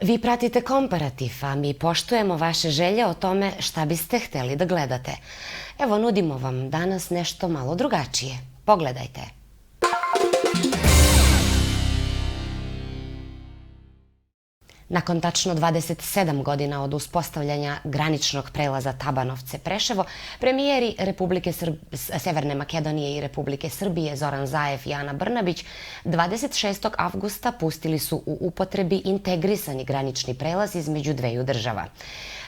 Vi pratite Komparativ, a mi poštujemo vaše želje o tome šta biste hteli da gledate. Evo, nudimo vam danas nešto malo drugačije. Pogledajte. Nakon tačno 27 godina od uspostavljanja graničnog prelaza Tabanovce-Preševo, premijeri Republike Severne Makedonije i Republike Srbije Zoran Zaev i Ana Brnabić 26. avgusta pustili su u upotrebi integrisani granični prelaz između dveju država.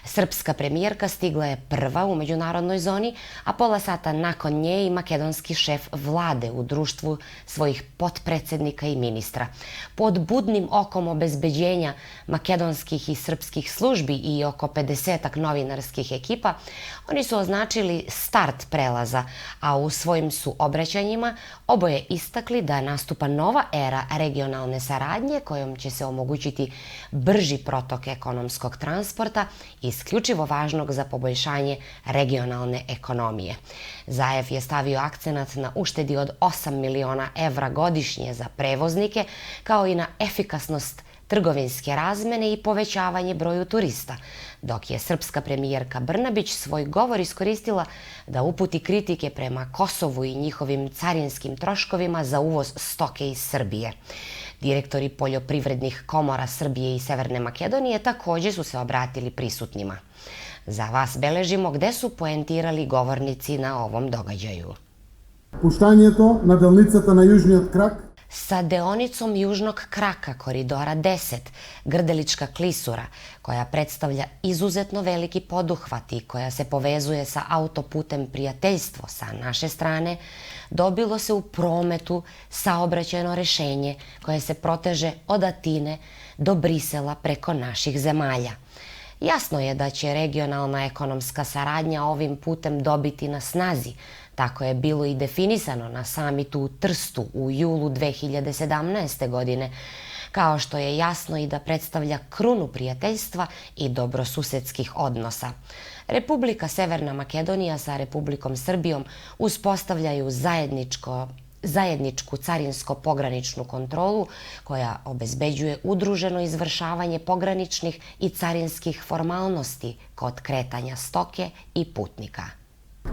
Srpska premijerka stigla je prva u međunarodnoj zoni, a pola sata nakon nje i makedonski šef vlade u društvu svojih potpredsednika i ministra. Pod budnim okom obezbeđenja makedonskih i srpskih službi i oko 50-ak novinarskih ekipa, oni su označili start prelaza, a u svojim su obraćanjima oboje istakli da nastupa nova era regionalne saradnje kojom će se omogućiti brži protok ekonomskog transporta, isključivo važnog za poboljšanje regionalne ekonomije. Zaev je stavio akcenat na uštedi od 8 miliona evra godišnje za prevoznike, kao i na efikasnost trgovinske razmene i povećavanje broju turista, dok je srpska premijerka Brnabić svoj govor iskoristila da uputi kritike prema Kosovu i njihovim carinskim troškovima za uvoz stoke iz Srbije. Direktori poljoprivrednih komora Srbije i Severne Makedonije takođe su se obratili prisutnima. Za vas beležimo gde su poentirali govornici na ovom događaju. Puštањето на делницата на јужниот крак sa deonicom južnog kraka koridora 10, Grdelička klisura, koja predstavlja izuzetno veliki poduhvat i koja se povezuje sa autoputem Prijateljstvo sa naše strane, dobilo se u prometu saobraćajno rešenje koje se proteže od Atine do Brisela preko naših zemalja. Jasno je da će regionalna ekonomska saradnja ovim putem dobiti na snazi. Tako je bilo i definisano na samitu u Trstu u julu 2017. godine, kao što je jasno i da predstavlja krunu prijateljstva i dobrosusedskih odnosa. Republika Severna Makedonija sa Republikom Srbijom uspostavljaju zajedničku carinsko-pograničnu kontrolu koja obezbeđuje udruženo izvršavanje pograničnih i carinskih formalnosti kod kretanja stoke i putnika.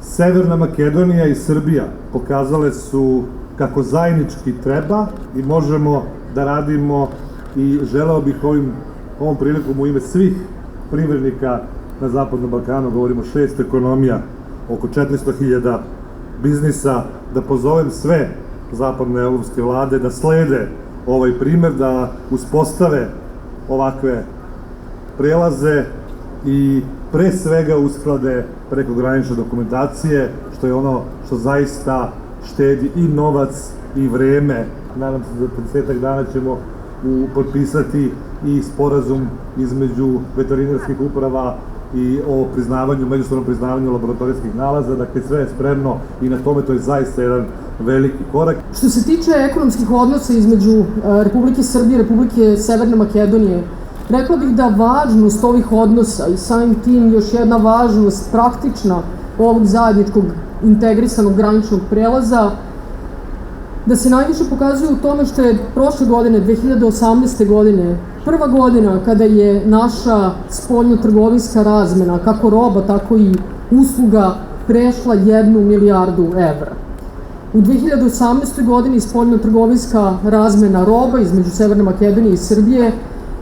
Severna Makedonija i Srbija pokazale su kako zajednički treba i možemo da radimo i želeo bih ovom prilikom u ime svih privrednika na Zapadnom Balkanu, govorimo 6 ekonomija, oko 400.000 biznisa, da pozovem sve zapadne evropske vlade da slede ovaj primer, da uspostave ovakve prelaze i pre svega usklade prekogranične dokumentacije, što je ono što zaista štedi i novac i vreme. Nadam se za 30 dana ćemo potpisati i sporazum između veterinarskih uprava i o međusobnom priznavanju laboratorijskih nalaza. Dakle, sve je spremno i na tome to je zaista jedan veliki korak. Što se tiče ekonomskih odnosa između Republike Srbije i Republike Severne Makedonije, rekla bih da važnost ovih odnosa i samim tim još jedna važnost praktična ovog zajedničkog integrisanog graničnog prelaza, da se najviše pokazuje u tome što je prošle godine, 2018. godine, prva godina kada je naša spoljno-trgovinska razmena, kako roba, tako i usluga, prešla 1 milijardu evra. U 2018. godini spoljno-trgovinska razmena roba između Severne Makedonije i Srbije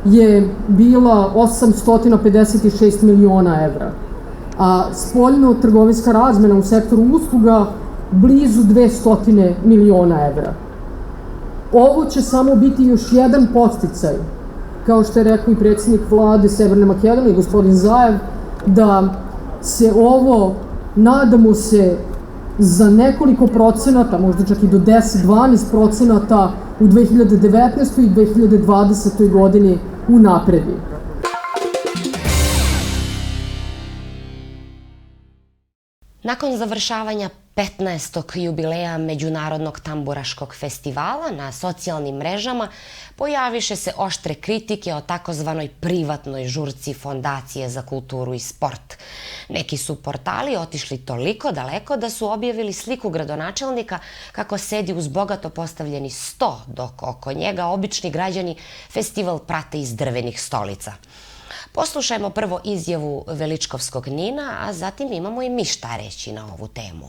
je bila 856 miliona evra, a spoljno-trgovinska razmena u sektoru usluga blizu 200 miliona evra. Ovo će samo biti još jedan podsticaj, kao što je rekao i predsjednik vlade Severne Makedonije, gospodin Zaev, da se ovo, nadamo se, za nekoliko procenata, možda čak i do 10-12% u 2019. i 2020. godini unapredi. Nakon završavanja 15. jubileja Međunarodnog tamburaškog festivala na socijalnim mrežama pojaviše se oštre kritike o takozvanoj privatnoj žurci Fondacije za kulturu i sport. Neki su portali otišli toliko daleko da su objavili sliku gradonačelnika kako sedi uz bogato postavljeni sto, dok oko njega obični građani festival prate iz drvenih stolica. Poslušajmo prvo izjavu Veličkovskog Nina, a zatim imamo i mi šta reći na ovu temu.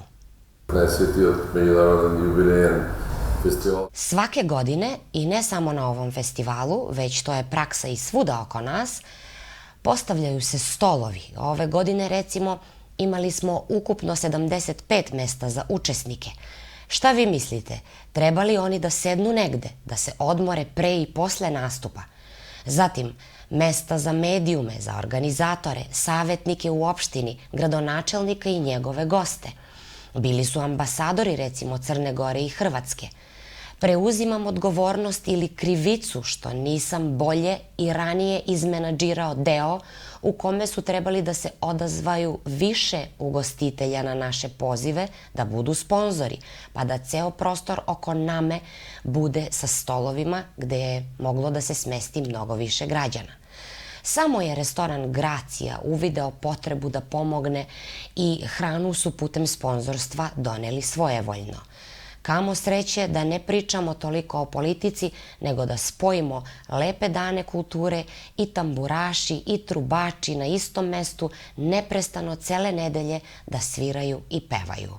Svake godine, i ne samo na ovom festivalu, već to je praksa i svuda oko nas, postavljaju se stolovi. Ove godine, recimo, imali smo ukupno 75 mesta za učesnike. Šta vi mislite? Treba li oni da sednu negde, da se odmore pre i posle nastupa? Zatim, mesta za medijume, za organizatore, savjetnike u opštini, gradonačelnika i njegove goste. Bili su ambasadori, recimo, Crne Gore i Hrvatske. Preuzimam odgovornost ili krivicu što nisam bolje i ranije izmenadžirao deo u kome su trebali da se odazvaju više ugostitelja na naše pozive, da budu sponzori, pa da ceo prostor oko name bude sa stolovima gde je moglo da se smesti mnogo više građana. Samo je restoran Gracija uvideo potrebu da pomogne i hranu su putem sponzorstva doneli svojevoljno. Kamo sreće da ne pričamo toliko o politici, nego da spojimo lepe dane kulture i tamburaši i trubači na istom mestu neprestano cele nedelje da sviraju i pevaju.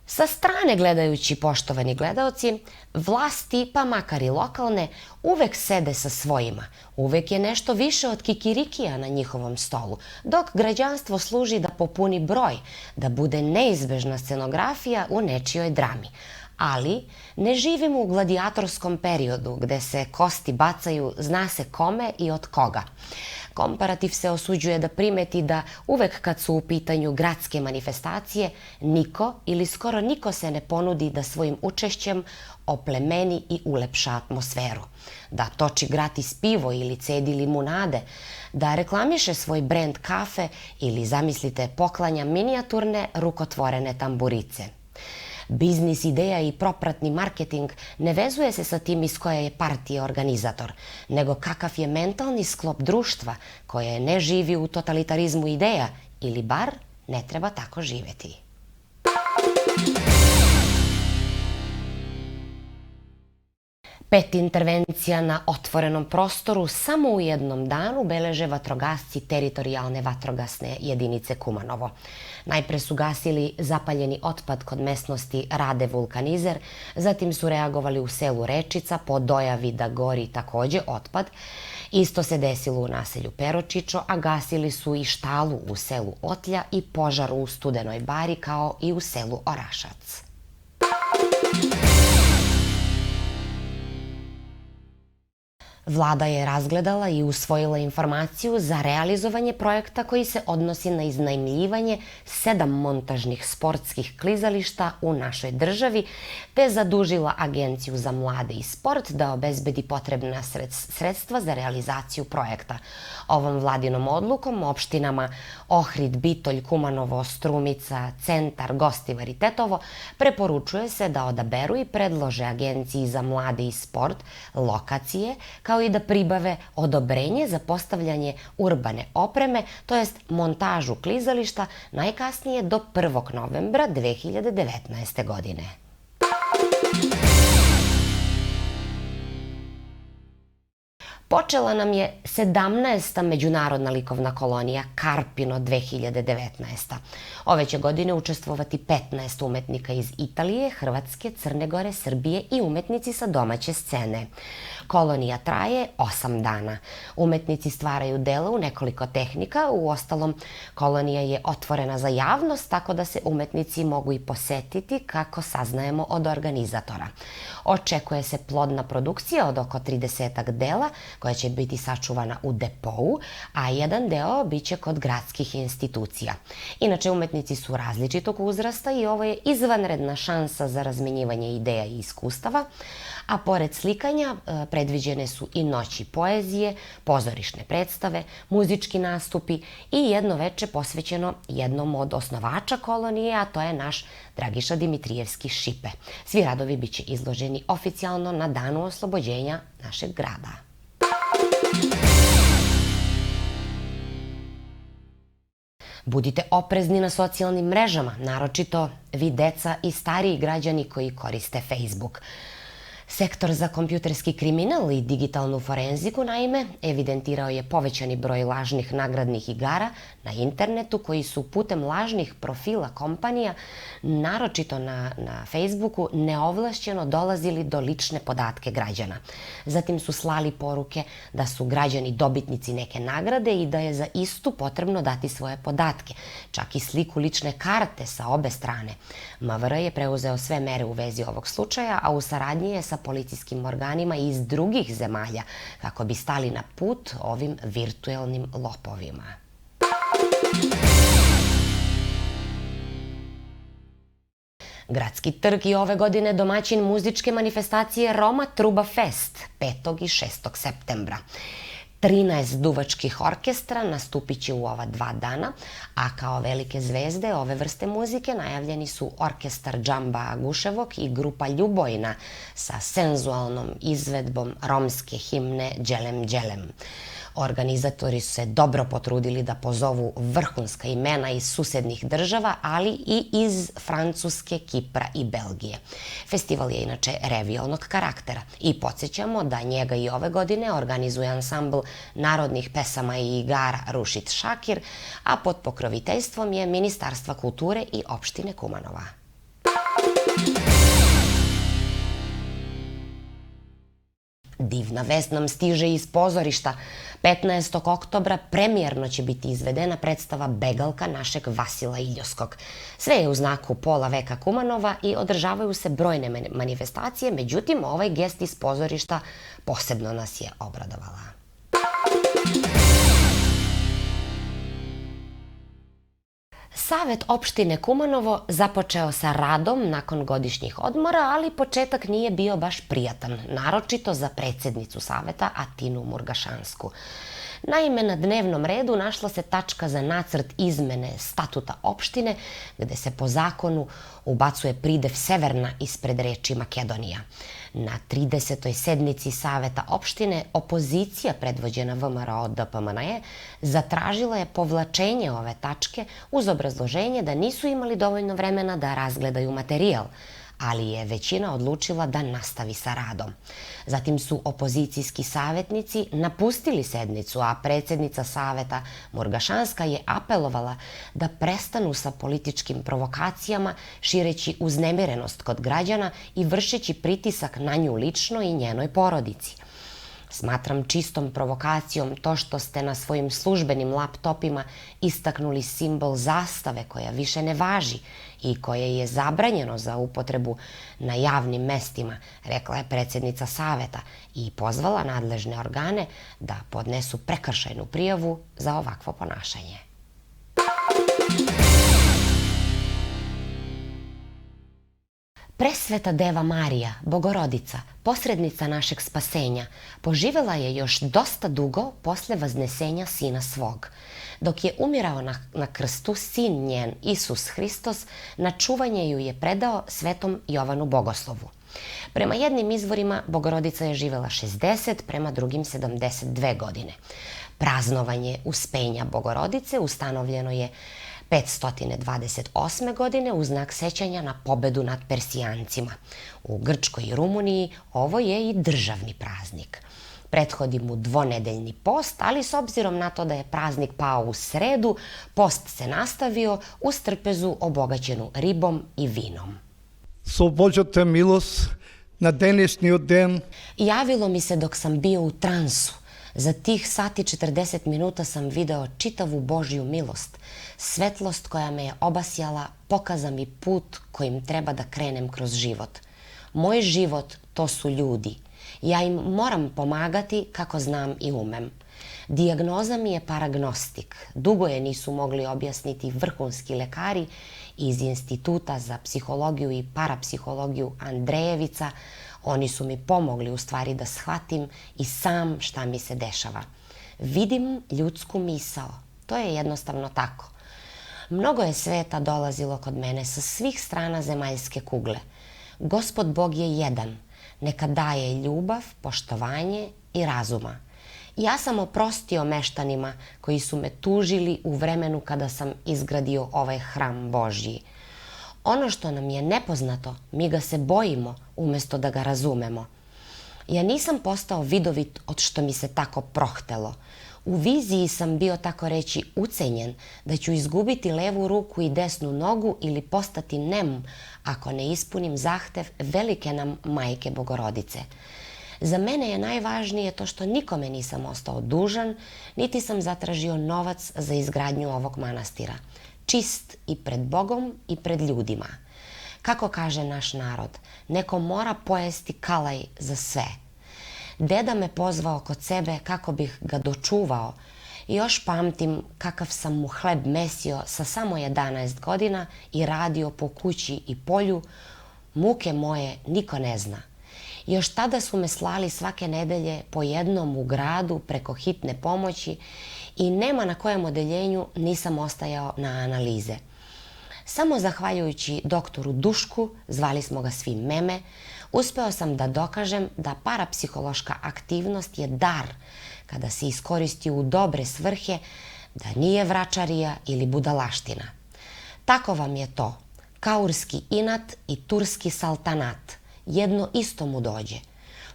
Sa strane gledajući, poštovani gledaoci, vlasti, pa makar i lokalne, uvek sede sa svojima. Uvek je nešto više od kikirikija na njihovom stolu, dok građanstvo služi da popuni broj, da bude neizbežna scenografija u nečijoj drami. Ali ne živimo u gladijatorskom periodu gde se kosti bacaju zna se kome i od koga. Komparativ se osuđuje da primeti da uvek kad su u pitanju gradske manifestacije, niko ili skoro niko se ne ponudi da svojim učešćem oplemeni i ulepša atmosferu. Da toči gratis pivo ili cedi limunade, da reklamiše svoj brend kafe ili, zamislite, poklanja minijaturne rukotvorene tamburice. Biznis ideja i propratni marketing ne vezuje se sa tim iz koje je partije organizator, nego kakav je mentalni sklop društva koje ne živi u totalitarizmu ideja ili bar ne treba tako živeti. Pet intervencija na otvorenom prostoru samo u jednom danu beleže vatrogasci teritorijalne vatrogasne jedinice Kumanovo. Najpre su gasili zapaljeni otpad kod mesnosti Rade Vulkanizer, zatim su reagovali u selu Rečica po dojavi da gori takođe otpad. Isto se desilo u naselju Peročičo, a gasili su i štalu u selu Otlja i požar u Studenoj Bari kao i u selu Orašac. Vlada je razgledala i usvojila informaciju za realizovanje projekta koji se odnosi na iznajmljivanje 7 montažnih sportskih klizališta u našoj državi, te zadužila Agenciju za mlade i sport da obezbedi potrebna sredstva za realizaciju projekta. Ovom vladinom odlukom opštinama Ohrid, Bitolj, Kumanovo, Strumica, Centar, Gostivar i Tetovo preporučuje se da odaberu i predlože Agenciji za mlade i sport lokacije, kao i da pribave odobrenje za postavljanje urbane opreme, to jest montažu klizališta, najkasnije do 1. novembra 2019. godine. Počela nam je 17. međunarodna likovna kolonija Karpino 2019. Ove će godine učestvovati 15 umetnika iz Italije, Hrvatske, Crne Gore, Srbije i umetnici sa domaće scene. Kolonija traje 8 dana. Umetnici stvaraju dela u nekoliko tehnika, uostalom kolonija je otvorena za javnost, tako da se umetnici mogu i posetiti kako saznajemo od organizatora. Očekuje se plodna produkcija od oko 30 dela koja će biti sačuvana u depou, a jedan deo biće kod gradskih institucija. Inače, umetnici su različitog uzrasta i ovo je izvanredna šansa za razmenjivanje ideja i iskustava, a pored slikanja predviđene su i noći poezije, pozorišne predstave, muzički nastupi i jedno veče posvećeno jednom od osnovača kolonije, a to je naš Dragiša Dimitrijevski Šipe. Svi radovi biće izloženi oficijalno na danu oslobođenja našeg grada. Budite oprezni na socijalnim mrežama, naročito vi deca i stariji građani koji koriste Facebook. Sektor za kompjuterski kriminal i digitalnu forenziku, naime, evidentirao je povećani broj lažnih nagradnih igara na internetu koji su putem lažnih profila kompanija, naročito na Facebooku, neovlašćeno dolazili do lične podatke građana. Zatim su slali poruke da su građani dobitnici neke nagrade i da je za istu potrebno dati svoje podatke, čak i sliku lične karte sa obe strane. МВР je preuzeo sve mere u vezi ovog slučaja, a u saradnji je sa policijskim organima iz drugih zemalja kako bi stali na put ovim virtuelnim lopovima. Gradski trg je ove godine domaćin muzičke manifestacije Roma Truba Fest 5. i 6. septembra. 13 duvačkih orkestra nastupit će u ova 2 dana, a kao velike zvezde ove vrste muzike najavljeni su orkestar Džamba Aguševog i grupa Ljubojna sa senzualnom izvedbom romske himne Đelem Đelem. Organizatori su se dobro potrudili da pozovu vrhunska imena iz susednih država, ali i iz Francuske, Kipra i Belgije. Festival je inače revijalnog karaktera i podsjećamo da njega i ove godine organizuje ansambl narodnih pesama i igara Rušit Šakir, a pod pokroviteljstvom je Ministarstva kulture i opštine Kumanova. Divna vest nam stiže iz pozorišta. 15. oktobra premijerno će biti izvedena predstava Begalka našeg Vasila Iljoskog. Sve je u znaku pola veka Kumanova i održavaju se brojne manifestacije, međutim ovaj gest iz pozorišta posebno nas je obradovala. Savet opštine Kumanovo započeo sa radom nakon godišnjih odmora, ali početak nije bio baš prijatan, naročito za predsednicu saveta Atinu Murgašansku. Naime, na dnevnom redu našla se tačka za nacrt izmene statuta opštine, gde se po zakonu ubacuje pridev Severna ispred reči Makedonija. Na 30. sednici Saveta opštine opozicija predvođena VMRO DPMNE zatražila je povlačenje ove tačke uz obrazloženje da nisu imali dovoljno vremena da razgledaju materijal, ali je većina odlučila da nastavi sa radom. Zatim su opozicijski savetnici napustili sednicu, a predsednica saveta Murgašanska je apelovala da prestanu sa političkim provokacijama, šireći uznemirenost kod građana i vršeći pritisak na nju lično i njenoj porodici. Smatram čistom provokacijom to što ste na svojim službenim laptopima istaknuli simbol zastave koja više ne važi i koje je zabranjeno za upotrebu na javnim mestima, rekla je predsednica saveta i pozvala nadležne organe da podnesu prekršajnu prijavu za ovakvo ponašanje. Presveta Deva Marija, Bogorodica, posrednica našeg spasenja, poživela je još dosta dugo posle vaznesenja Sina svog. Dok je umirao na krstu sin njen, Isus Hristos, na čuvanje ju je predao svetom Jovanu Bogoslovu. Prema jednim izvorima Bogorodica je živela 60, prema drugim 72 godine. Praznovanje uspenja Bogorodice ustanovljeno je 528. godine u znak sećanja na pobedu nad Persijancima. U Grčkoj i Rumuniji ovo je i državni praznik. Prethodi mu dvonedeljni post, ali s obzirom na to da je praznik pao u sredu, post se nastavio uz trpezu obogaćenu ribom i vinom. Со Божјата милост на денешниот ден Javilo mi se dok sam bio u transu. Za tih sati 40 minuta sam video čitavu Božju milost. Svetlost koja me je obasjala pokaza mi put kojim treba da krenem kroz život. Moj život to su ljudi. Ja im moram pomagati kako znam i umem. Dijagnoza mi je paragnostik. Dugo je nisu mogli objasniti vrhunski lekari iz Instituta za psihologiju i parapsihologiju Andrejevica, Oni su mi pomogli u stvari da shvatim i sam šta mi se dešava. Vidim ljudsku misao. To je jednostavno tako. Mnogo je sveta dolazilo kod mene sa svih strana zemaljske kugle. Gospod Bog je jedan. Neka daje ljubav, poštovanje i razuma. Ja sam oprostio meštanima koji su me tužili u vremenu kada sam izgradio ovaj hram Božji. Ono što nam je nepoznato, mi ga se bojimo umjesto da ga razumemo. Ja nisam postao vidovit od što mi se tako prohtelo. U viziji sam bio tako reći ucenjen da ću izgubiti levu ruku i desnu nogu ili postati nem ako ne ispunim zahtev velike nam Majke Bogorodice. Za mene je najvažnije to što nikome nisam ostao dužan, niti sam zatražio novac za izgradnju ovog manastira. Čist i pred Bogom i pred ljudima. Kako kaže naš narod, neko mora pojesti kalaj za sve. Deda me pozvao kod sebe kako bih ga dočuvao i još pamtim kakav sam mu hleb mesio sa samo 11 godina i radio po kući i polju. Muke moje niko ne zna. Još tada su me slali svake nedelje po jednom u gradu preko hitne pomoći i nema na kojem odeljenju nisam ostajao na analize. Samo zahvaljujući doktoru Dušku, zvali smo ga svi Meme, uspeo sam da dokažem da parapsihološka aktivnost je dar kada se iskoristi u dobre svrhe, da nije vračarija ili budalaština. Tako vam je to. Kaurski inat i turski saltanat. Jedno isto mu dođe.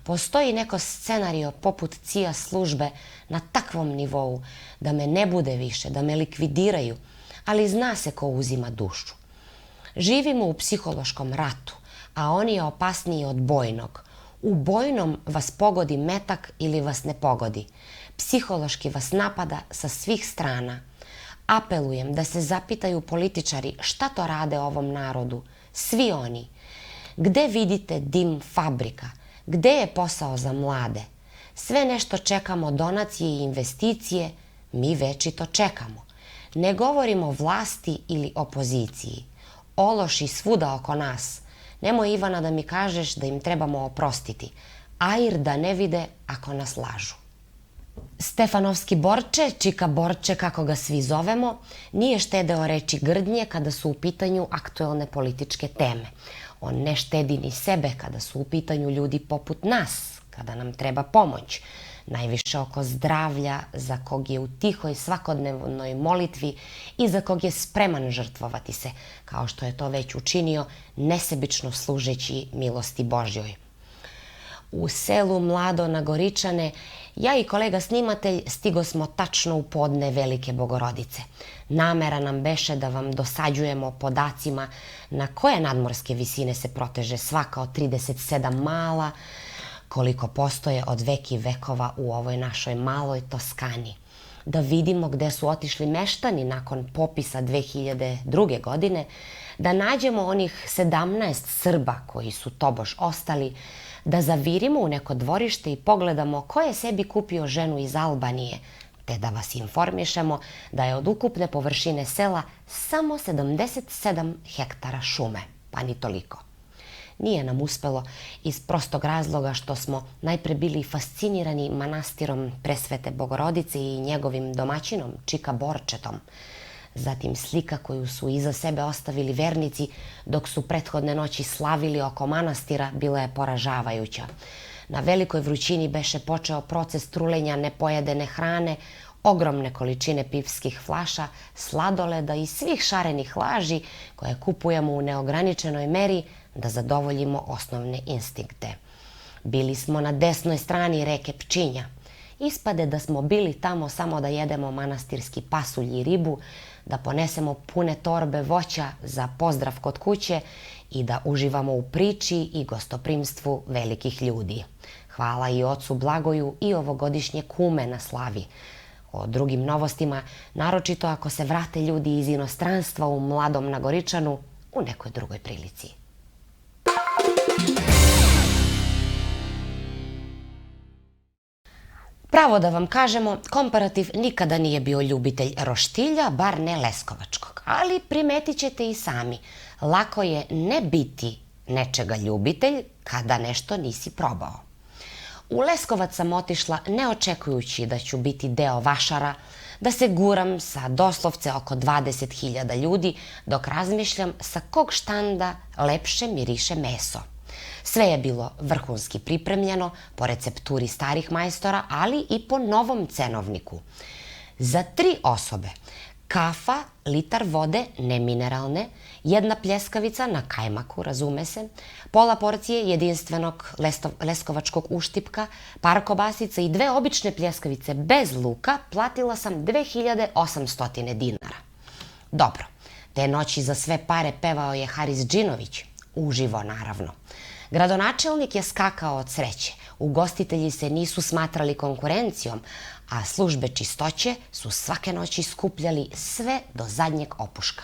Postoji neko scenario poput CIA službe na takvom nivou da me ne bude više, da me likvidiraju, ali zna se ko uzima dušu. Živimo u psihološkom ratu, a on je opasniji od bojnog. U bojnom vas pogodi metak ili vas ne pogodi. Psihološki vas napada sa svih strana. Apelujem da se zapitaju političari šta to rade ovom narodu. Svi oni. Gde vidite dim fabrika? Gde je posao za mlade? Sve nešto čekamo donacije i investicije, mi večito čekamo. Ne govorimo o vlasti ili opoziciji. Ološi svuda oko nas. Nemoj, Ivana, da mi kažeš da im trebamo oprostiti. Air da ne vide ako nas lažu. Stefanovski Borče, Čika Borče kako ga svi zovemo, nije štedeo reči grdnje kada su u pitanju aktuelne političke teme. On ne štedi ni sebe kada su u pitanju ljudi poput nas, kada nam treba pomoć. Najviše oko zdravlja, za kog je u tihoj svakodnevnoj molitvi i za kog je spreman žrtvovati se, kao što je to već učinio, nesebično služeći milosti Božjoj. U selu Mlado na Goričane, ja i kolega snimatelj stigo smo tačno u podne Velike Bogorodice. Namera nam beše da vam dosađujemo podacima na koje nadmorske visine se proteže svaka od 37 mala, koliko postoje od veki vekova u ovoj našoj maloj Toskani. Da vidimo gde su otišli meštani nakon popisa 2002. godine, da nađemo onih 17 Srba koji su tobož ostali, da zavirimo u neko dvorište i pogledamo ko je sebi kupio ženu iz Albanije, te da vas informišemo da je od ukupne površine sela samo 77 hektara šume, pa ni toliko. Nije nam uspelo iz prostog razloga što smo najpre bili fascinirani manastirom Presvete Bogorodice i njegovim domaćinom Čika Borčetom. Zatim slika koju su iza sebe ostavili vernici dok su prethodne noći slavili oko manastira bila je poražavajuća. Na velikoj vrućini beše počeo proces trulenja nepojedene hrane, ogromne količine pivskih flaša, sladoleda i svih šarenih laži koje kupujemo u neograničenoj meri da zadovoljimo osnovne instinkte. Bili smo na desnoj strani reke Pčinja. Ispade da smo bili tamo samo da jedemo manastirski pasulj i ribu, da ponesemo pune torbe voća za pozdrav kod kuće i da uživamo u priči i gostoprimstvu velikih ljudi. Hvala i ocu Blagoju i ovogodišnje kume na slavi. O drugim novostima, naročito ako se vrate ljudi iz inostranstva u Mladom na Goričanu, u nekoj drugoj prilici. Pravo da vam kažemo, Komparativ nikada nije bio ljubitelj roštilja, bar ne leskovačkog. Ali primetit ćete i sami, lako je ne biti nečega ljubitelj kada nešto nisi probao. U Leskovac sam otišla ne očekujući da ću biti deo vašara, da se guram sa doslovce oko 20.000 ljudi dok razmišljam sa kog štanda lepše miriše meso. Sve je bilo vrhunski pripremljeno po recepturi starih majstora, ali i po novom cenovniku. Za 3 osobe kafa, litar vode, nemineralne, 1 pljeskavica na kajmaku, razume se, pola porcije jedinstvenog leskovačkog uštipka, par kobasica i 2 obične pljeskavice bez luka platila sam 2.800 dinara. Dobro, te noći za sve pare pevao je Haris Džinović, uživo naravno. Gradonačelnik je skakao od sreće, ugostitelji se nisu smatrali konkurencijom, a službe čistoće su svake noći skupljali sve do zadnjeg opuška.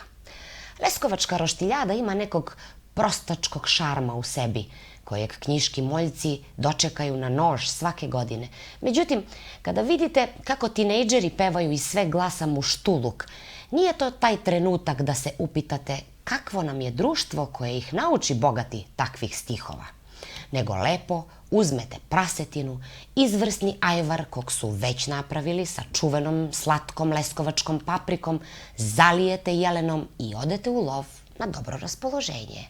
Leskovačka roštiljada ima nekog prostačkog šarma u sebi, kojeg knjiški moljci dočekaju na nož svake godine. Međutim, kada vidite kako tinejdžeri pevaju iz sve glasa muštuluk, nije to taj trenutak da se upitate kakvo nam je društvo koje ih nauči bogati takvih stihova. Nego lepo uzmete prasetinu, izvrsni ajvar kog su već napravili sa čuvenom slatkom leskovačkom paprikom, zalijete jelenom i odete u lov na dobro raspoloženje.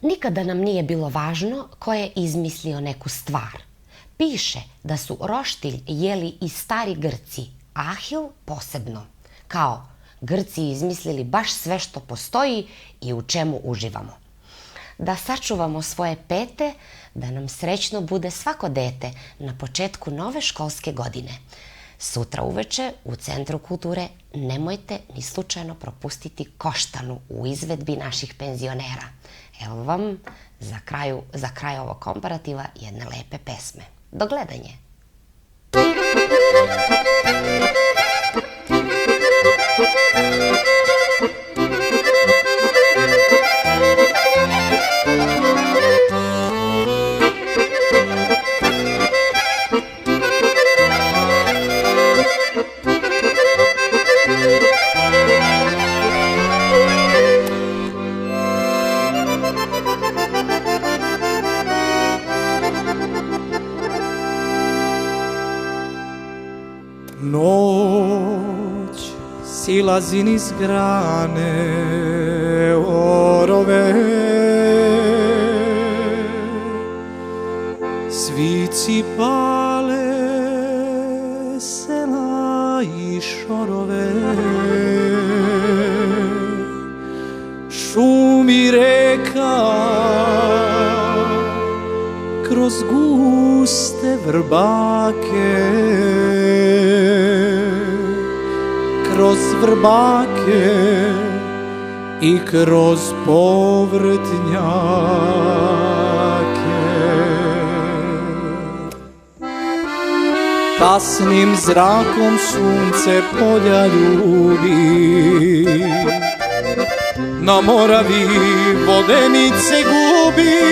Nikada nam nije bilo važno ko je izmislio neku stvar. Piše da su roštilj jeli i stari Grci, Ahil posebno. Kao Grci izmislili baš sve što postoji i u čemu uživamo. Da sačuvamo svoje pete, da nam srećno bude svako dete na početku nove školske godine. Sutra uveče u Centru kulture nemojte ni slučajno propustiti Koštanu u izvedbi naših penzionera. Evo vam za kraj ovog komparativa jedne lepe pesme. Do gledanje! Noć silazi niz grane orove, svici pale sela i šorove, šumi reka kroz guste vrbake, kroz vrbake i kroz povrtnjake. Kasnim zrakom sunce polja ljubi, na Moravi vodenice gubi.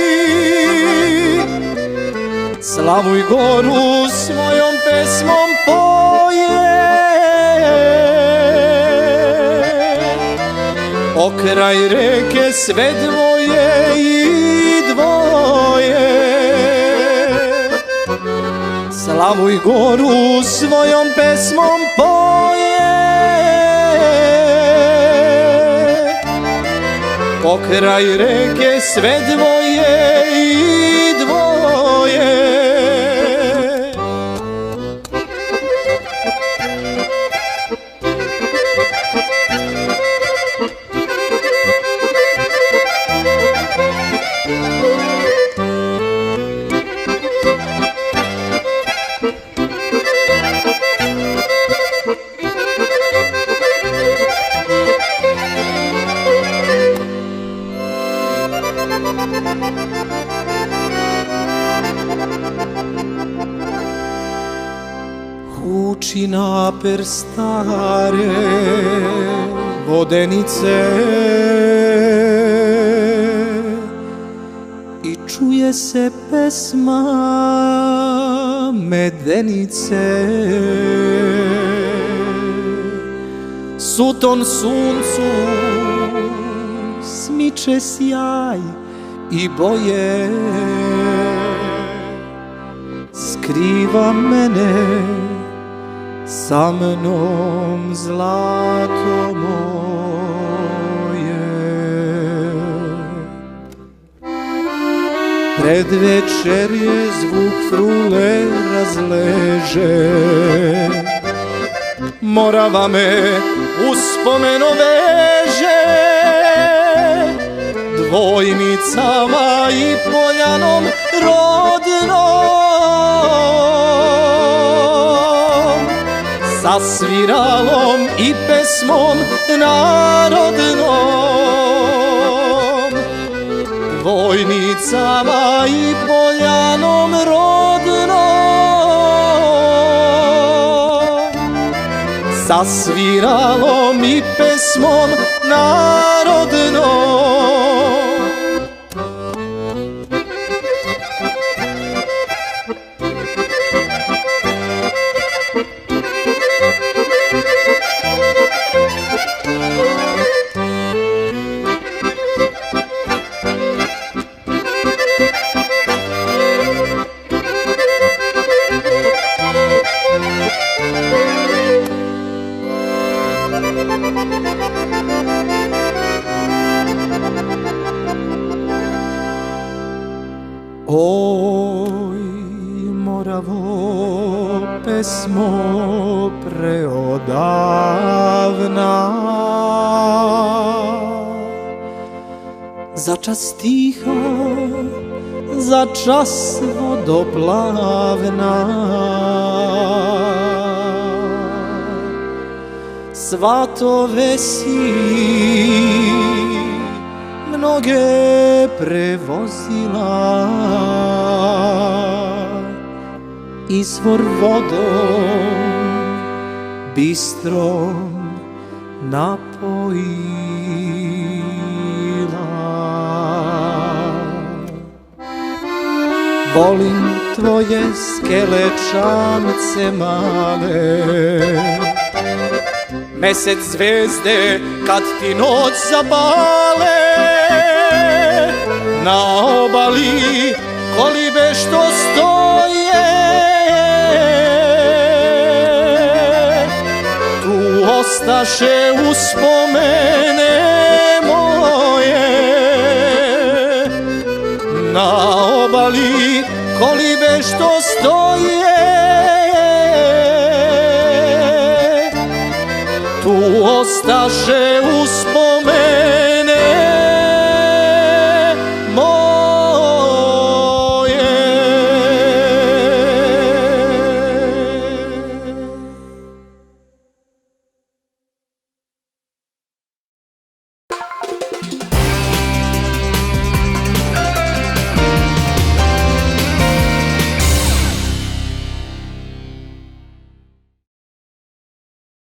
Slavuj goru svojom pesmom poje, okraj reke sve dvoje i dvoje. Slavuj goru svojom pesmom poje, okraj reke sve dvoje i dvoje. Huči naper stare vodenice i čuje se pesma medenice. suton suncu smiče sjaj i boje, skriva mene sa mnom zlato moje. Pred večer je zvuk frule razleže, Morava me uspomeno veže, dvojnicama i poljanom rodnom, sa sviralom i pesmom narodnom, dvojnicama i poljanom rodnom, sa sviralom i pesmom narodnom. Oj, Moravo, pesmo preodavna, začas tiha, začas vodoplavna, svatove si mnoge prevozila, izvor vodom bistrom napojila. Volim tvoje skele čamce male, mesec zvezde kad ti noć zapale, na obali kolibe što stoje, tu ostaše uspomene moje, na obali kolibe što stoje, tu ostaše uspomene